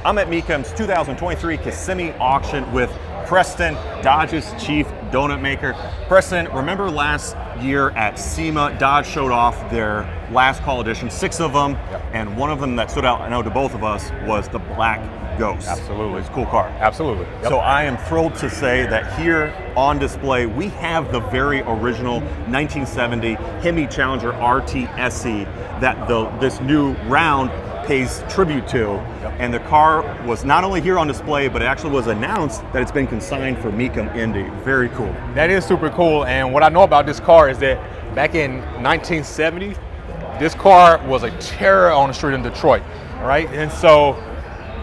I'm at Mecum's 2023 Kissimmee auction with Preston, Dodge's chief donut maker. Preston, remember last year at SEMA, Dodge showed off their last call edition, 6 of them, and one of them that stood out, I know to both of us, was the Black Ghost. Absolutely. It's a cool car. Absolutely. Yep. So I am thrilled to say that here on display, we have the very original 1970 Hemi Challenger RTSE that this new round pays tribute to. And the car was not only here on display, but it actually was announced that it's been consigned for Mecum Indy. Very cool. That is super cool. And what I know about this car is that back in 1970, this car was a terror on the street in Detroit, right? And so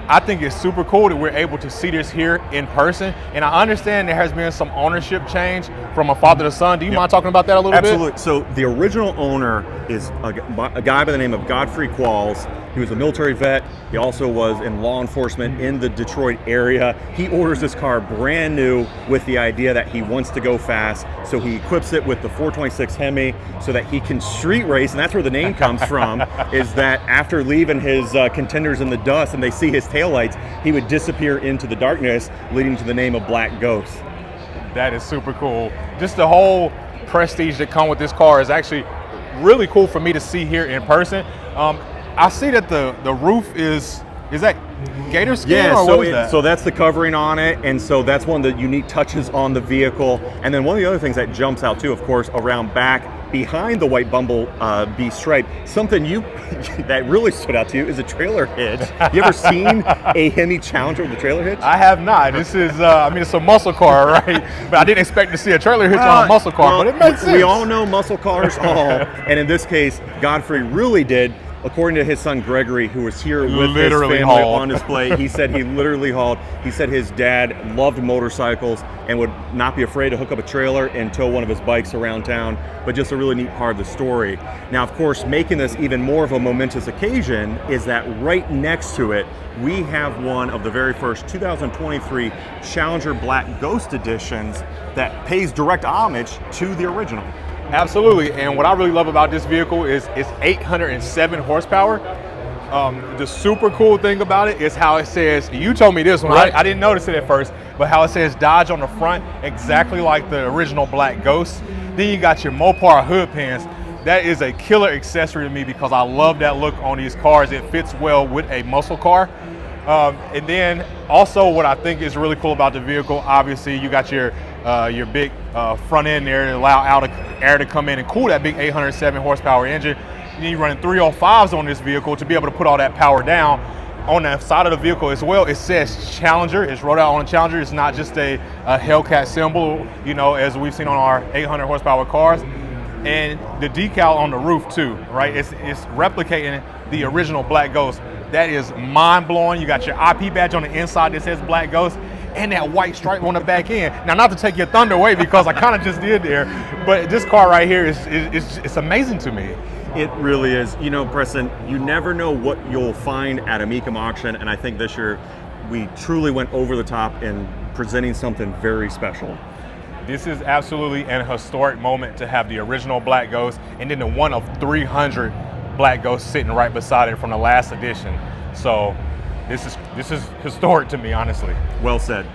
I think it's super cool that we're able to see this here in person. And I understand there has been some ownership change from a father to son. Do you mind talking about that a little bit? Absolutely. So the original owner is a guy by the name of Godfrey Qualls. He was a military vet. He also was in law enforcement in the Detroit area. He orders this car brand new with the idea that he wants to go fast. So he equips it with the 426 Hemi so that he can street race. And that's where the name comes from, is that after leaving his contenders in the dust and they see his taillights, he would disappear into the darkness, leading to the name of Black Ghost. That is super cool. Just the whole prestige that comes with this car is actually really cool for me to see here in person. I see that the roof is that gator skin, or what is that? So that's the covering on it, and so that's one of the unique touches on the vehicle. And then one of the other things that jumps out too, of course, around back behind the white Bumblebee stripe, something that really stood out to you is a trailer hitch. You ever seen a Hemi Challenger with a trailer hitch? I have not. This is, I mean, it's a muscle car, right? But I didn't expect to see a trailer hitch on a muscle car, but it makes sense. We all know muscle cars all, and in this case, Godfrey really did. According to his son Gregory, who was here with his family on display, he said he literally hauled. He said his dad loved motorcycles and would not be afraid to hook up a trailer and tow one of his bikes around town, but just a really neat part of the story. Now, of course, making this even more of a momentous occasion is that right next to it, we have one of the very first 2023 Challenger Black Ghost editions that pays direct homage to the original. Absolutely, and what I really love about this vehicle is it's 807 horsepower. The super cool thing about it is how it says, you told me this one, right. I didn't notice it at first, but how it says Dodge on the front, exactly like the original Black Ghost. Then you got your Mopar hood pins. That is a killer accessory to me because I love that look on these cars. It fits well with a muscle car. And then also what I think is really cool about the vehicle, obviously you got your big front end there to allow air to come in and cool that big 807 horsepower engine. And then you're running 305s on this vehicle to be able to put all that power down. On the side of the vehicle as well, it says Challenger. It's wrote out on a Challenger. It's not just a Hellcat symbol, you know, as we've seen on our 800 horsepower cars. And the decal on the roof too, right? It's replicating the original Black Ghost. That is mind-blowing. You got your IP badge on the inside that says Black Ghost and that white stripe on the back end. Now, not to take your thunder away because I kind of just did there, but this car right here it's amazing to me. It really is. You know, Preston, you never know what you'll find at a Mecum auction, and I think this year we truly went over the top in presenting something very special. This is absolutely an historic moment to have the original Black Ghost and then the one of 300 Black Ghosts sitting right beside it from the last edition. So this is historic to me, honestly. Well said.